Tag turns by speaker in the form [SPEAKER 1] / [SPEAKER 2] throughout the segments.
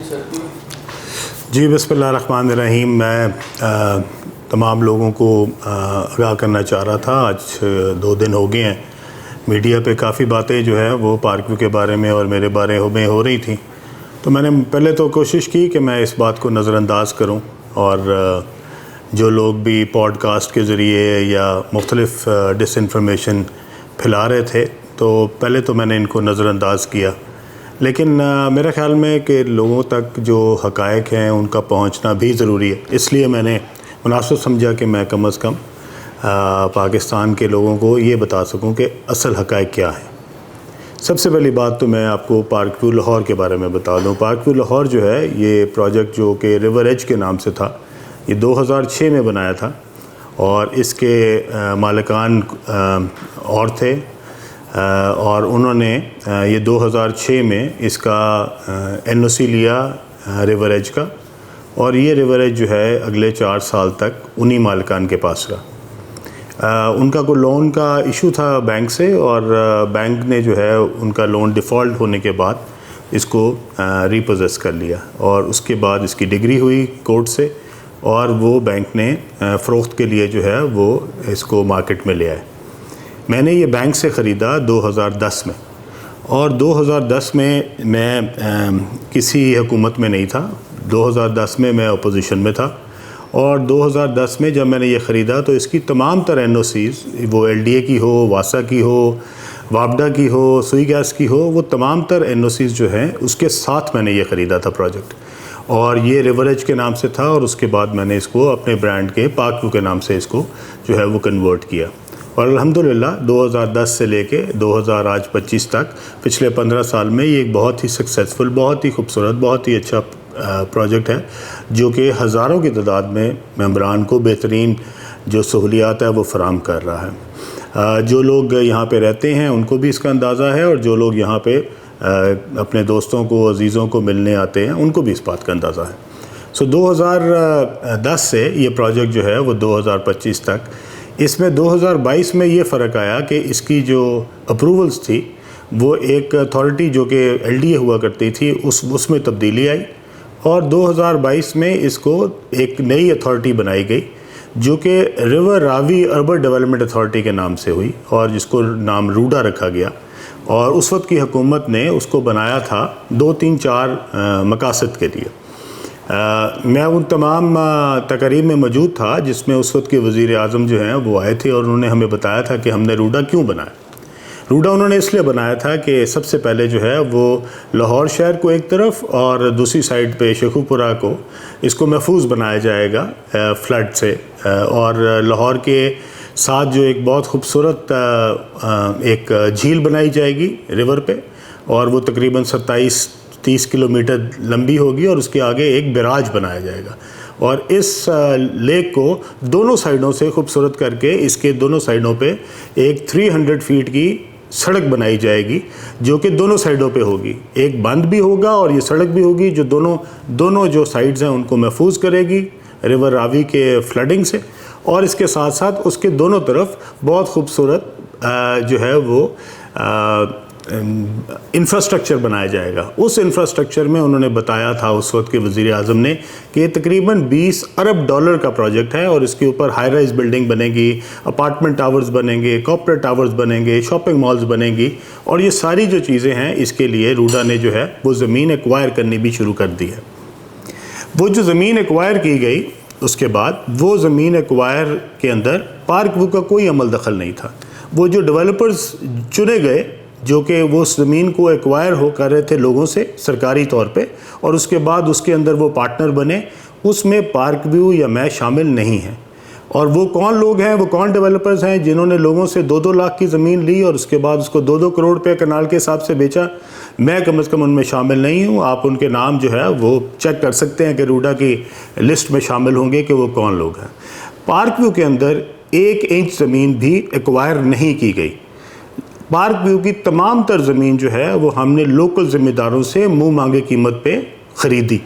[SPEAKER 1] जी बिस्मिल्लाहिर्रहमानिर्रहीम। मैं तमाम लोगों को आगाह करना चाह रहा था। आज 2 दिन हो गए हैं, मीडिया पे काफ़ी बातें जो है वो पार्क व्यू के बारे में और मेरे बारे में हो रही थी। तो मैंने पहले तो कोशिश की कि मैं इस बात को नज़रअंदाज करूं, और जो लोग भी पॉडकास्ट के ज़रिए या मुख्तलिफ डिसइंफॉर्मेशन फैला रहे थे, तो पहले तो मैंने इनको नज़रअंदाज किया। लेकिन मेरे ख़्याल में कि लोगों तक जो हक़ाइक़ हैं उनका पहुंचना भी ज़रूरी है। इसलिए मैंने मुनासिब समझा कि मैं कम अज़ कम पाकिस्तान के लोगों को ये बता सकूं कि असल हक़ाइक़ क्या है। सबसे पहली बात तो मैं आपको पार्क व्यू लाहौर के बारे में बता दूं। पार्क व्यू लाहौर जो है, ये प्रोजेक्ट जो कि रिवर एज के नाम से था, ये 2006 में बनाया था, और इसके मालिकान और थे, और उन्होंने ये 2006 में इसका NOC लिया रिवर एज का, और ये रिवर एज जो है अगले 4 साल तक उन्हीं मालिकान के पास रहा। उनका कोई लोन का इशू था बैंक से, और बैंक ने जो है उनका लोन डिफ़ॉल्ट होने के बाद इसको रीपोजेस कर लिया, और उसके बाद इसकी डिग्री हुई कोर्ट से, और वो बैंक ने फ़रोख्त के लिए जो है वो इसको मार्केट में ले आए। मैंने ये बैंक से ख़रीदा 2010 में, और 2010 में मैं किसी हुकूमत में नहीं था। 2010 में मैं अपोजिशन में था, और 2010 में जब मैंने ये ख़रीदा तो इसकी तमाम तर NOCs, वो LDA की हो, वासा की हो, वापडा की हो, सुई गैस की हो, वो तमाम तर NOCs जो हैं उसके साथ मैंने ये ख़रीदा था प्रोजेक्ट। और ये रिवर एज के नाम से था, और उसके बाद मैंने इसको अपने ब्रांड के पार्क व्यू के नाम से इसको जो है वो कन्वर्ट किया। और अल्हम्दुलिल्लाह 2010 से लेके 2025 तक, पिछले 15 साल में ये एक बहुत ही सक्सेसफुल, बहुत ही खूबसूरत, बहुत ही अच्छा प्रोजेक्ट है, जो कि हज़ारों की तादाद में मेंबरान को बेहतरीन जो सहूलियात है वो फ़राहम कर रहा है। जो लोग यहाँ पे रहते हैं उनको भी इसका अंदाज़ा है, और जो लोग यहाँ पे अपने दोस्तों को, अजीज़ों को मिलने आते हैं उनको भी इस बात का अंदाज़ा है। सो 2010 से ये प्रोजेक्ट जो है वो 2025 तक, इसमें 2022 में ये फ़र्क आया कि इसकी जो अप्रूवल्स थी वो एक अथॉरिटी जो कि LDA हुआ करती थी उसमें तब्दीली आई, और 2022 में इसको एक नई अथॉरिटी बनाई गई जो कि river Ravi urban development authority के नाम से हुई, और जिसको नाम रूडा रखा गया। और उस वक्त की हुकूमत ने उसको बनाया था 2-3-4 मकासद के लिए। मैं उन तमाम तकरीब में मौजूद था जिसमें उस वक्त के वज़ीर आज़म जो हैं वो आए थे, और उन्होंने हमें बताया था कि हमने रूडा क्यों बनाया। रूडा उन्होंने इसलिए बनाया था कि सबसे पहले जो है वो लाहौर शहर को एक तरफ, और दूसरी साइड पे शेखुपुरा को, इसको महफूज बनाया जाएगा फ्लड से, और लाहौर के साथ जो एक बहुत खूबसूरत एक झील बनाई जाएगी रिवर पे, और वो तकरीबन 27-30 किलोमीटर लंबी होगी, और उसके आगे एक बैराज बनाया जाएगा, और इस लेक को दोनों साइडों से खूबसूरत करके इसके दोनों साइडों पे एक 300 फीट की सड़क बनाई जाएगी, जो कि दोनों साइडों पे होगी। एक बंद भी होगा और ये सड़क भी होगी, जो दोनों जो साइड्स हैं उनको महफूज करेगी रिवर रावी के फ्लडिंग से, और इसके साथ साथ उसके दोनों तरफ बहुत खूबसूरत जो है वो इंफ्रास्ट्रक्चर बनाया जाएगा। उस इंफ्रास्ट्रक्चर में उन्होंने बताया था उस वक्त के वज़ीर आज़म ने कि तकरीबन $20 अरब का प्रोजेक्ट है, और इसके ऊपर हाई राइज बिल्डिंग बनेगी, अपार्टमेंट टावर्स बनेंगे, कॉर्पोरेट टावर्स बनेंगे, शॉपिंग मॉल्स बनेंगी, और ये सारी जो चीज़ें हैं इसके लिए रूडा ने जो है वो ज़मीन एक्वायर करनी भी शुरू कर दी है। वो जो ज़मीन एक्वायर की गई, उसके बाद वो ज़मीन एक्वायर के अंदर पार्क व्यू का कोई अमल दखल नहीं था। वो जो डेवलपर्स चुने गए जो कि वो ज़मीन को एक्वायर हो कर रहे थे लोगों से सरकारी तौर पे, और उसके बाद उसके अंदर वो पार्टनर बने, उसमें पार्क व्यू या मैं शामिल नहीं हैं। और वो कौन लोग हैं, वो कौन डेवलपर्स हैं जिन्होंने लोगों से 2-2 लाख की ज़मीन ली और उसके बाद उसको 2-2 करोड़ रुपये कनाल के हिसाब से बेचा? मैं कम अज़ कम उनमें शामिल नहीं हूँ। आप उनके नाम जो है वो चेक कर सकते हैं कि रूडा की लिस्ट में शामिल होंगे कि वो कौन लोग हैं। पार्क व्यू के अंदर 1 इंच ज़मीन भी एक्वायर नहीं की गई। पार्क व्यू की तमाम तर ज़मीन जो है वो हमने लोकल ज़मींदारों से मुँह मांगे कीमत पे ख़रीदी।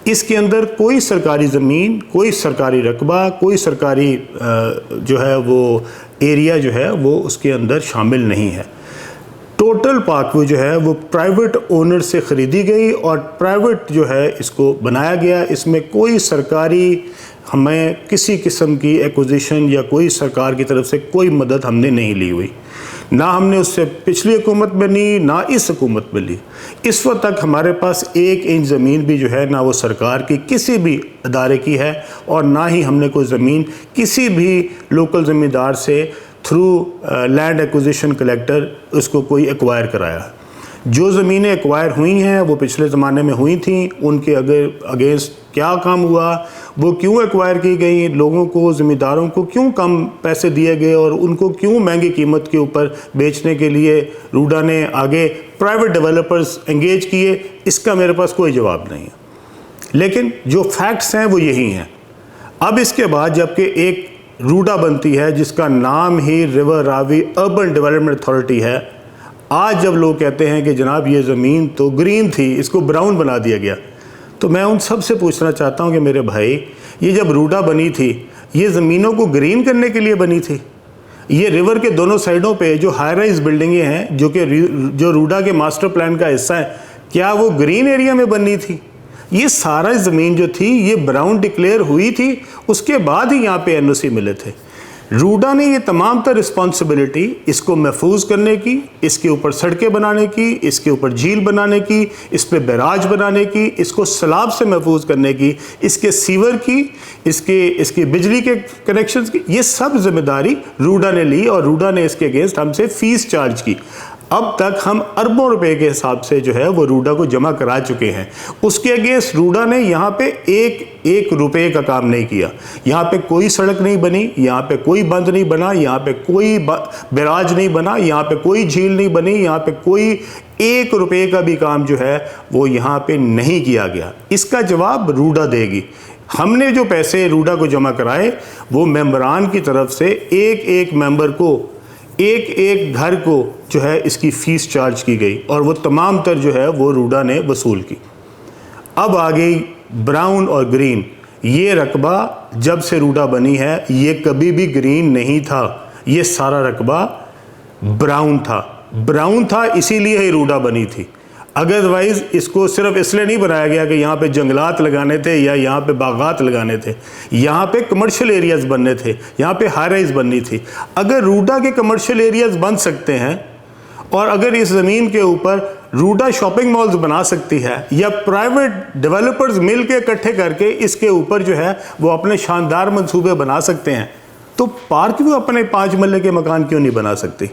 [SPEAKER 1] इसके अंदर कोई सरकारी ज़मीन, कोई सरकारी रकबा, कोई सरकारी जो है वो एरिया जो है वो उसके अंदर शामिल नहीं है। टोटल पार्कव्यू जो है वो प्राइवेट ओनर से ख़रीदी गई और प्राइवेट जो है इसको बनाया गया। इसमें कोई सरकारी हमें किसी किस्म की एक्विजिशन या कोई सरकार की तरफ से कोई मदद हमने नहीं ली हुई, ना हमने उससे पिछली हुकूमत में ली, ना इस हुकूमत में ली। इस वक्त तक हमारे पास 1 इंच ज़मीन भी जो है ना वो सरकार की किसी भी अदारे की है और ना ही हमने कोई ज़मीन किसी भी लोकल ज़मींदार से थ्रू लैंड एक्विजिशन कलेक्टर उसको कोई एक्वायर कराया। जो ज़मीनें एक्वायर हुई हैं वो पिछले ज़माने में हुई थी, उनके अगेंस्ट क्या काम हुआ, वो क्यों एक्वायर की गई, लोगों को ज़मींदारों को क्यों कम पैसे दिए गए और उनको क्यों महंगी कीमत के ऊपर बेचने के लिए रूडा ने आगे प्राइवेट डेवलपर्स एंगेज किए, इसका मेरे पास कोई जवाब नहीं है। लेकिन जो फैक्ट्स हैं वो यही हैं। अब इसके बाद जबकि एक रूडा बनती है जिसका नाम ही river Ravi urban development authority है, आज जब लोग कहते हैं कि जनाब ये ज़मीन तो ग्रीन थी, इसको ब्राउन बना दिया गया, तो मैं उन सब से पूछना चाहता हूं कि मेरे भाई, ये जब रूडा बनी थी ये ज़मीनों को ग्रीन करने के लिए बनी थी? ये रिवर के दोनों साइडों पे जो हाई राइज बिल्डिंगें हैं जो रूडा के मास्टर प्लान का हिस्सा है, क्या वो ग्रीन एरिया में बननी थी? ये सारा ज़मीन जो थी ये ब्राउन डिक्लेयर हुई थी, उसके बाद ही यहाँ पे एनओसी मिले थे। रूडा ने ये तमाम तर रिस्पॉन्सिबिलिटी इसको महफूज करने की, इसके ऊपर सड़कें बनाने की, इसके ऊपर झील बनाने की, इस पे बैराज बनाने की, इसको सैलाब से महफूज करने की, इसके सीवर की, इसके बिजली के कनेक्शंस की, ये सब जिम्मेदारी रूडा ने ली और रूडा ने इसके अगेंस्ट हमसे फ़ीस चार्ज की। अब तक हम अरबों रुपए के हिसाब से जो है वो रूडा को जमा करा चुके हैं। उसके अगेंस्ट रूडा ने यहाँ पे एक रुपए का काम नहीं किया। यहाँ पे कोई सड़क नहीं बनी, यहाँ पे कोई बंद नहीं बना, यहाँ पे कोई बैराज नहीं बना, यहाँ पे कोई झील नहीं बनी, यहाँ पे कोई 1 रुपए का भी काम जो है वो यहाँ पे नहीं किया गया। इसका जवाब रूडा देगी। हमने जो पैसे रूडा को जमा कराए वो मेंबरान की तरफ से एक मेंबर को एक घर को जो है इसकी फ़ीस चार्ज की गई और वो तमाम तर जो है वो रूडा ने वसूल की। अब आ गई ब्राउन और ग्रीन। ये रकबा जब से रूडा बनी है ये कभी भी ग्रीन नहीं था, ये सारा रकबा ब्राउन था इसीलिए ही रूडा बनी थी। अदरवाइज़ इसको सिर्फ इसलिए नहीं बनाया गया कि यहाँ पे जंगलात लगाने थे या यहाँ पे बागात लगाने थे, यहाँ पे कमर्शियल एरियाज़ बनने थे, यहाँ पे हाई राइज बननी थी। अगर रूडा के कमर्शियल एरियाज़ बन सकते हैं और अगर इस ज़मीन के ऊपर रूडा शॉपिंग मॉल्स बना सकती है या प्राइवेट डेवलपर्स मिल के इकट्ठे करके इसके ऊपर जो है वो अपने शानदार मंसूबे बना सकते हैं, तो पार्कव्यू अपने 5 मरले के मकान क्यों नहीं बना सकती?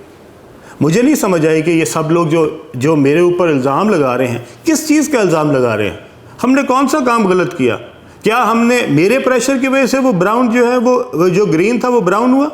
[SPEAKER 1] मुझे नहीं समझ आई कि ये सब लोग जो मेरे ऊपर इल्ज़ाम लगा रहे हैं, किस चीज़ का इल्ज़ाम लगा रहे हैं? हमने कौन सा काम गलत किया? क्या हमने मेरे प्रेशर की वजह से वो ब्राउन जो है वो जो ग्रीन था वो ब्राउन हुआ?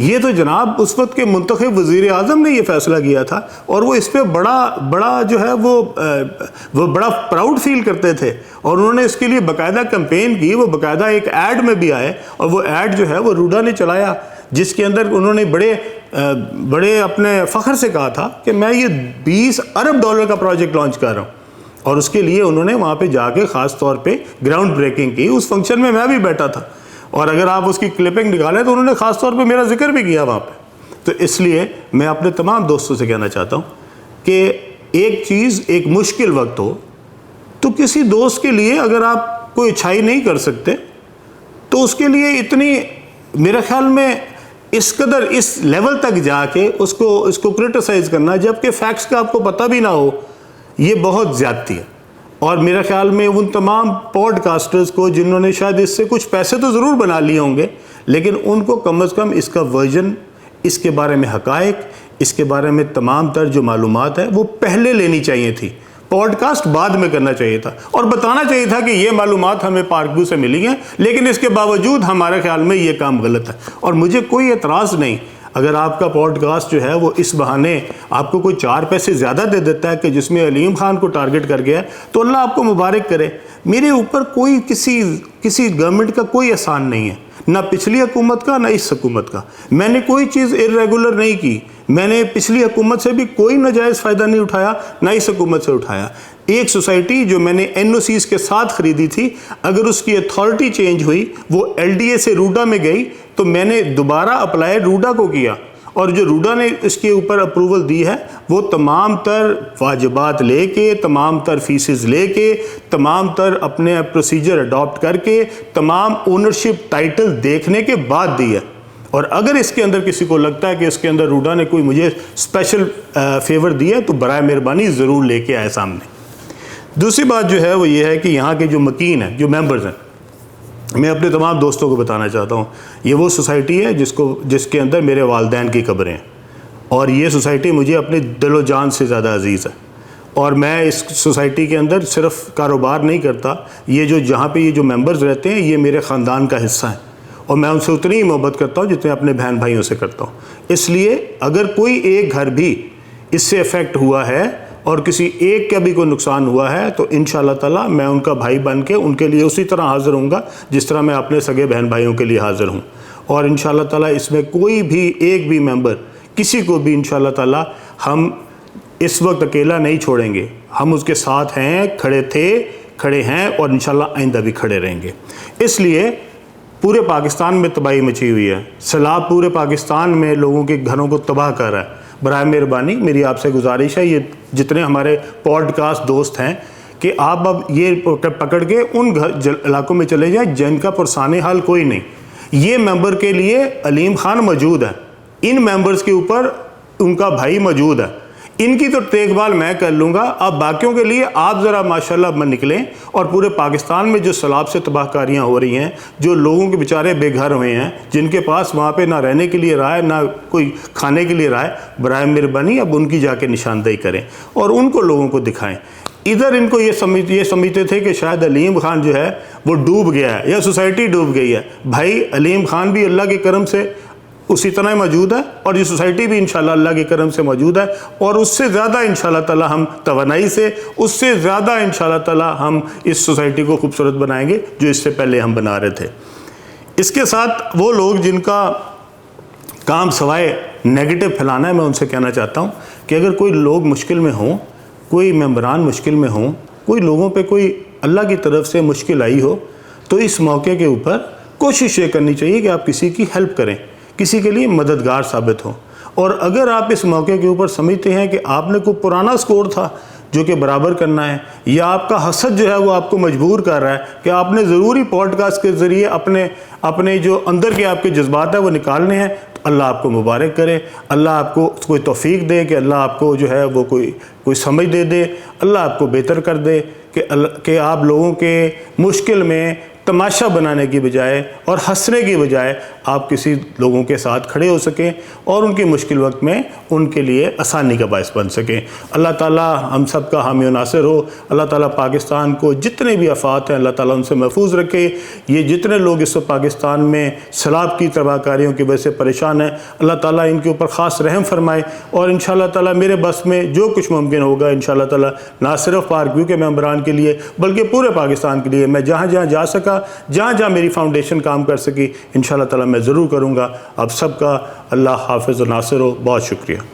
[SPEAKER 1] ये तो जनाब उस वक्त के मुंतखब वज़ीर आज़म ने ये फ़ैसला किया था और वो इस पर बड़ा जो है वो बड़ा प्राउड फील करते थे और उन्होंने इसके लिए बाकायदा कैंपेन की। वो बाकायदा एक ऐड में भी आए और वो ऐड जो है वो रूडा ने चलाया, जिसके अंदर उन्होंने बड़े अपने फ़ख्र से कहा था कि मैं ये $20 अरब का प्रोजेक्ट लॉन्च कर रहा हूँ। और उसके लिए उन्होंने वहाँ पे जाके ख़ास तौर पे ग्राउंड ब्रेकिंग की। उस फंक्शन में मैं भी बैठा था और अगर आप उसकी क्लिपिंग निकालें तो उन्होंने ख़ास तौर पे मेरा जिक्र भी किया वहाँ पे। तो इसलिए मैं अपने तमाम दोस्तों से कहना चाहता हूँ कि एक चीज़ एक मुश्किल वक्त हो तो किसी दोस्त के लिए अगर आप कोई अच्छाई नहीं कर सकते तो उसके लिए इतनी, मेरे ख्याल में इस कदर इस लेवल तक जाके उसको क्रिटिसाइज़ करना जबकि फैक्ट्स का आपको पता भी ना हो, ये बहुत ज़्यादती है। और मेरे ख्याल में उन तमाम पॉडकास्टर्स को जिन्होंने शायद इससे कुछ पैसे तो ज़रूर बना लिए होंगे, लेकिन उनको कम अज़ कम इसका वर्जन, इसके बारे में हक़ाइक़, इसके बारे में तमाम तर जो मालूमात है वो पहले लेनी चाहिए थी। पॉडकास्ट बाद में करना चाहिए था और बताना चाहिए था कि ये मालूमात हमें पार्कव्यू से मिली हैं, लेकिन इसके बावजूद हमारे ख्याल में ये काम गलत है। और मुझे कोई एतराज़ नहीं अगर आपका पॉडकास्ट जो है वो इस बहाने आपको कोई 4 पैसे ज़्यादा दे देता है कि जिसमें अलीम खान को टारगेट कर गया, तो अल्लाह आपको मुबारक करे। मेरे ऊपर कोई किसी गवर्नमेंट का कोई एहसान नहीं है, ना पिछली हुकूमत का ना इस हुकूमत का। मैंने कोई चीज़ इर्रेगुलर नहीं की, मैंने पिछली हुकूमत से भी कोई नाजायज़ फ़ायदा नहीं उठाया, ना इस हुकूमत से उठाया। एक सोसाइटी जो मैंने एनओसीज के साथ ख़रीदी थी, अगर उसकी अथॉरिटी चेंज हुई, वो एलडीए से रूडा में गई, तो मैंने दोबारा अप्लाई रूडा को किया और जो रूडा ने इसके ऊपर अप्रूवल दी है वो तमाम तर वाजिबात लेके, तमाम तर फीसेस लेके, तमाम तर अपने प्रोसीजर अडॉप्ट करके, तमाम ओनरशिप टाइटल देखने के बाद दी है। और अगर इसके अंदर किसी को लगता है कि इसके अंदर रूडा ने कोई मुझे स्पेशल फेवर दिया तो बराए मेहरबानी ज़रूर लेके आए सामने। दूसरी बात जो है वो ये है कि यहाँ के जो मकीन हैं, जो मेंबर्स हैं, मैं अपने तमाम दोस्तों को बताना चाहता हूँ, ये वो सोसाइटी है जिसके अंदर मेरे वालिदैन की कब्रें हैं और ये सोसाइटी मुझे अपने दिलो जान से ज़्यादा अजीज़ है। और मैं इस सोसाइटी के अंदर सिर्फ कारोबार नहीं करता, ये जो जहाँ पे ये जो मेंबर्स रहते हैं ये मेरे ख़ानदान का हिस्सा है और मैं उनसे उतनी ही मोहब्बत करता हूँ जितने अपने बहन भाइयों से करता हूँ। इसलिए अगर कोई एक घर भी इससे अफेक्ट हुआ है और किसी एक का भी कोई नुकसान हुआ है तो इंशाअल्लाह ताला मैं उनका भाई बन के उनके लिए उसी तरह हाज़िर हूँगा जिस तरह मैं अपने सगे बहन भाइयों के लिए हाज़िर हूँ। और इंशाअल्लाह ताला इसमें कोई भी एक भी मेंबर किसी को भी इंशाअल्लाह ताला हम इस वक्त अकेला नहीं छोड़ेंगे। हम उसके साथ हैं, खड़े थे, खड़े हैं और इंशाअल्लाह आइंदा भी खड़े रहेंगे। इसलिए पूरे पाकिस्तान में तबाही मची हुई है, सैलाब पूरे पाकिस्तान में लोगों के घरों को तबाह कर रहा है। बराए मेहरबानी मेरी आपसे गुजारिश है, ये जितने हमारे पॉडकास्ट दोस्त हैं कि आप अब ये पकड़ के उन इलाकों में चले जाएं जिनका पुरसाने हाल कोई नहीं। ये मेंबर के लिए अलीम खान मौजूद है, इन मेंबर्स के ऊपर उनका भाई मौजूद है, इनकी तो देखभाल मैं कर लूँगा। अब बाकियों के लिए आप ज़रा माशाल्लाह में निकलें और पूरे पाकिस्तान में जो सैलाब से तबाहकारियाँ हो रही हैं, जो लोगों के बेचारे बेघर हुए हैं, जिनके पास वहाँ पे ना रहने के लिए रहा है ना कोई खाने के लिए रहा है, बराए मेहरबानी अब उनकी जाके निशानदेही करें और उनको लोगों को दिखाएँ। इधर इनको ये समझते थे कि शायद अलीम खान जो है वो डूब गया है या सोसाइटी डूब गई है। भाई अलीम खान भी अल्लाह के करम से उसी तरह मौजूद है और ये सोसाइटी भी इंशाल्लाह अल्लाह के करम से मौजूद है और उससे ज़्यादा इंशाल्लाह ताला हम तवानाई से, उससे ज़्यादा इंशाल्लाह ताला हम इस सोसाइटी को खूबसूरत बनाएंगे जो इससे पहले हम बना रहे थे। इसके साथ वो लोग जिनका काम सवाए नेगेटिव फैलाना है, मैं उनसे कहना चाहता हूँ कि अगर कोई लोग मुश्किल में हों, कोई मेंबरान मुश्किल में हों, कोई लोगों पे कोई अल्लाह की तरफ से मुश्किल आई हो तो इस मौके के ऊपर कोशिश ये करनी चाहिए कि आप किसी की हेल्प करें, किसी के लिए मददगार साबित हो। और अगर आप इस मौके के ऊपर समझते हैं कि आपने कोई पुराना स्कोर था जो कि बराबर करना है या आपका हसद जो है वो आपको मजबूर कर रहा है कि आपने ज़रूरी पॉडकास्ट के ज़रिए अपने जो अंदर के आपके जज्बात है वो निकालने हैं, तो अल्लाह आपको मुबारक करे, अल्लाह आपको कोई तौफीक दे कि अल्लाह आपको जो है वो कोई समझ दे, अल्लाह आपको बेहतर कर दे कि आप लोगों के मुश्किल में तमाशा बनाने की बजाय और हंसने की बजाय आप किसी लोगों के साथ खड़े हो सकें और उनके मुश्किल वक्त में उनके लिए आसानी का बायस बन सकें। अल्लाह ताला हम सब का हामी नासिर हो। अल्लाह ताला पाकिस्तान को जितने भी आफात हैं अल्लाह ताला उनसे महफूज रखे। ये जितने लोग इस वक्त पाकिस्तान में सैलाब की तबाहकारियों की वजह से परेशान हैं, अल्लाह ताला इनके ऊपर ख़ास रहम फरमाए और इंशाअल्लाह ताला मेरे बस में जो कुछ मुमकिन होगा इंशाअल्लाह ताला ना सिर्फ पार्क व्यू के मेंबरान के लिए बल्कि पूरे पाकिस्तान के लिए मैं जहाँ जहाँ जा सका, जहाँ जहाँ मेरी फाउंडेशन काम कर सकी, इंशाअल्लाह ताला मैं ज़रूर करूँगा। आप सबका अल्लाह हाफ़िज़ व नासिर हो। बहुत शुक्रिया।